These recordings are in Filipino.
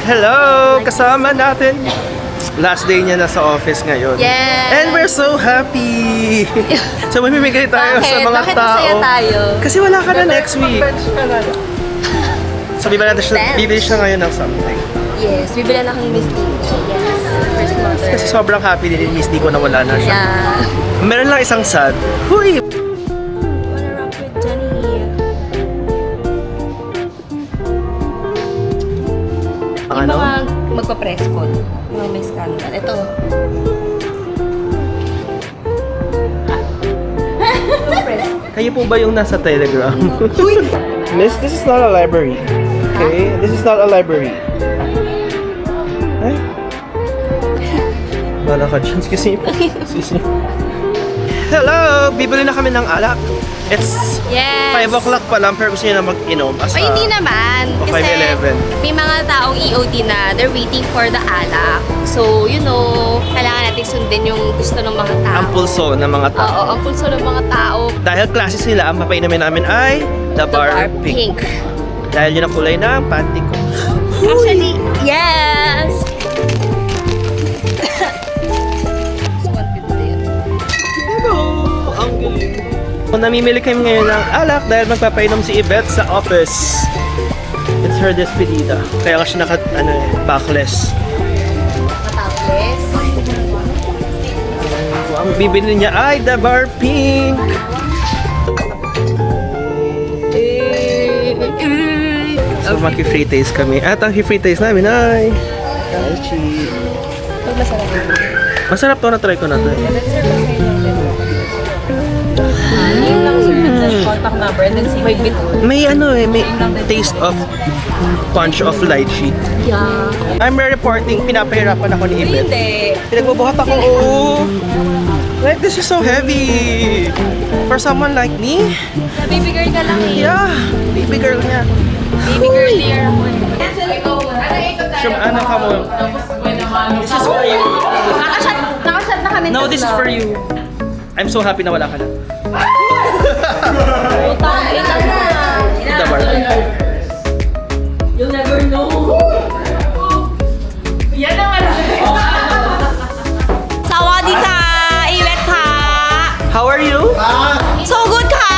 Hello! Kasama natin. Last day niya na sa office ngayon. Yes! And we're so happy! So mamimigay tayo sa mga Bakit tao. masaya tayo? Kasi wala ka na next week. So bibili siya ngayon ng something. Yes, bibilan akong Miss Nico. Yes, first mother. Kasi sobrang happy din ni Miss Nico na wala na siya. Yeah. Meron lang isang sad. Huy! Wanna rock with Johnny? Ang ano? Yung mga magpa-press con. Yung mga may scandal. Ito. Kayo po ba yung nasa Telegram? Miss, this is not a library. Okay? This is not a library. Eh? Wala ka dyan. Excuse me. Hello! Bibili na kami ng alak. It's Yes! 5 o'clock pa lang pero gusto niya na mag-inom. Ay, hindi naman. O, Kasi 5:11. may mga taong EOT na they're waiting for the alak. So, you know, kailangan natin sundin yung gusto ng mga tao. Ang pulso ng mga tao. Oo, ang pulso ng mga tao. Dahil classes nila, ang papainumin namin ay The Bar Pink. Dahil yun ang kulay ng panty ko. Actually, yes! So, 150 yun. Hello! Ang galing. Namimili kami ngayon ng alak dahil magpapainom si Yvette sa office. It's her despedida. Kaya kasi backless. Matables. So, ang bibili niya ay The Bar Pink. So, maki-free taste kami. At ang free taste namin ay lychee. Pag masarap. Masarap to, na-try ko na to. Yun lang sir, contact number and then see my bit. May may taste of punch of lychee. Yeah. I'm reporting, pinapahirapan ako ni Yvette. Hindi. Pinagbubuhat ako, oh. Like, this is so heavy. For someone like me, Baby girl ka lang eh. yeah, baby girl niya. Baby girl dear ako eh. Ano ka mo? This is for you. Nakashot na kami. No, this is for you. I'm so happy na wala ka na. The bar. You'll never know. Yan ang Sawadi ka! Iwet ka! How are you? So good ka!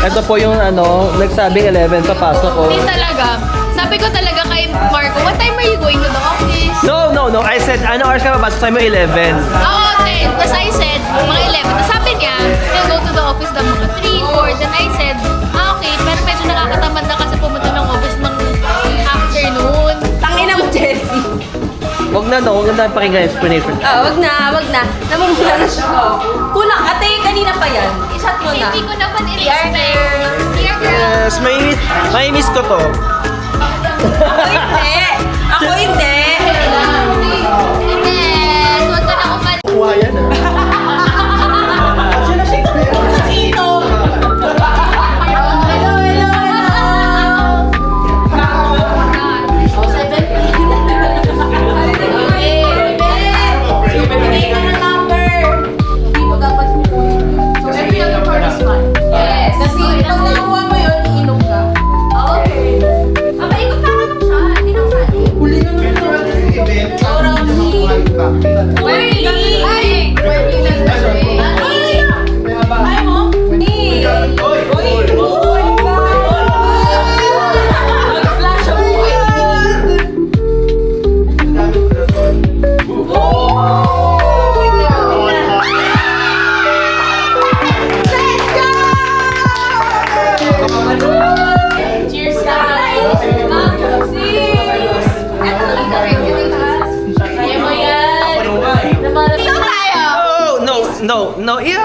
Ito po yung nagsabing 11 papasok ko. Hindi talaga. Sabi ko talaga kay Marco, what time are you going to the office? No. I said, ano oras ka papasok? Sabi mo 11. Oo, 10. Tapos I said, mga 11. Tapos sabi niya, he'll go to the office ng mga 3, 4. Then I said, okay. Pero medyo nakakatamad na kasi pumunta ng office ng afternoon. Tangina mo, Jessie. Huwag na pakinggan explanation. Wag na. Namumula na siya. Kulang, ate, kanina pa yan. I-shot mo na. Hindi ko naman in-expect. Dear girl. Yes, may miss ko to. Ako hindi. Ako hindi. Yes, huwag ka na umalis. Kuha yan Yes. Kasi pag nakuha mo yun, iinom ka. Okay. Aba, ikot na ka ng siya. Hindi na sali. Huli na Ay! Working na sa siya. Ay mo? Flash of Cheers, guys! Kaya mo yan! Ito tayo! No. Ew.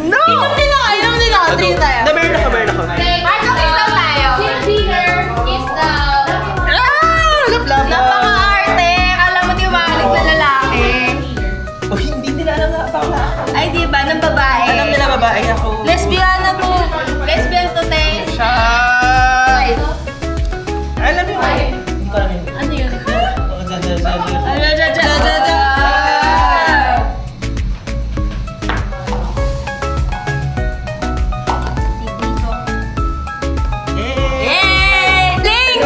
No. Inom nila. Drink tayo. Meron ako. Marco, kiss daw tayo! Kiss daw! Napaka-arte. Kala mo di umalig na lalaki. Oh, hindi nila alam na bakla. Ay, di ba? Ng babae. Alam nila babae ako. Lesbiana mo. Lesbian to taste. Siya. Alam mo. Hindi ko alam yun. Ano yun? Eh. Yay! Link!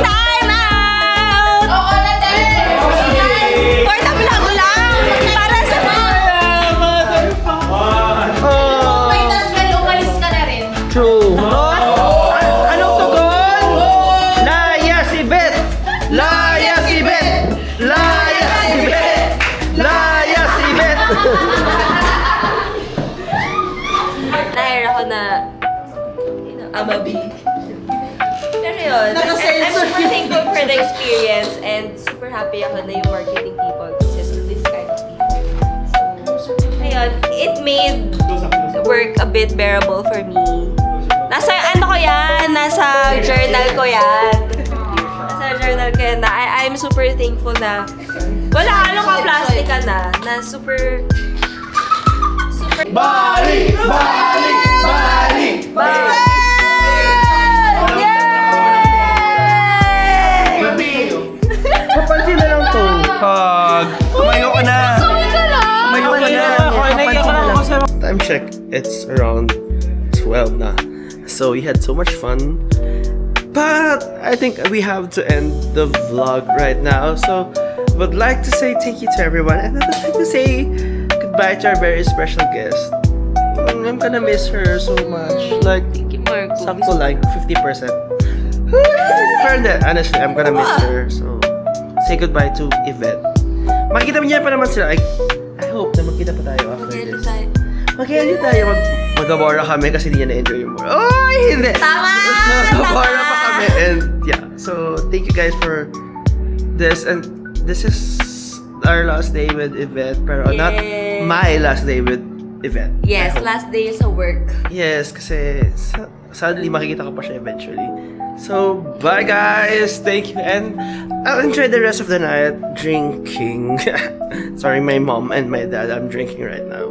Na-hire ako na, you know, Amabi. Pero yun, I'm super thankful for the experience and super happy ako na yung marketing people consist of this kind of people. So, ayun, it made work a bit bearable for me. Nasa ano ko yan? Nasa journal ko yan. Nasa journal ko yan na I'm super thankful na wala ano ka plastic ka na super Bali! Bali! Bali! Bye! Kapansin na lang to. Pag tumayo ka na. Tumayo ka na. Time check. It's around 12 na. So we had so much fun. But I think we have to end the vlog right now. So would like to say thank you to everyone. And I would like to say goodbye to our very special guest. I'm gonna miss her so much. Like, sakto like 50%. Pero hindi, honestly, I'm gonna miss her. So, say goodbye to Yvette. Makikita mo niya pa naman sila. I hope na magkita pa tayo after this. Mag-edit tayo. Mag-abora kami kasi hindi niya na-enjoy yung more. Oh, hindi! Tama! Mag-abora pa kami. And yeah, so thank you guys for this. And this is our last day with Yvette. Pero not Yes. my last day with Yvette. Yes, last day sa work. Yes, kasi sadly makikita ko pa siya eventually. So, bye guys! Thank you and I'll enjoy the rest of the night drinking. Sorry, my mom and my dad, I'm drinking right now.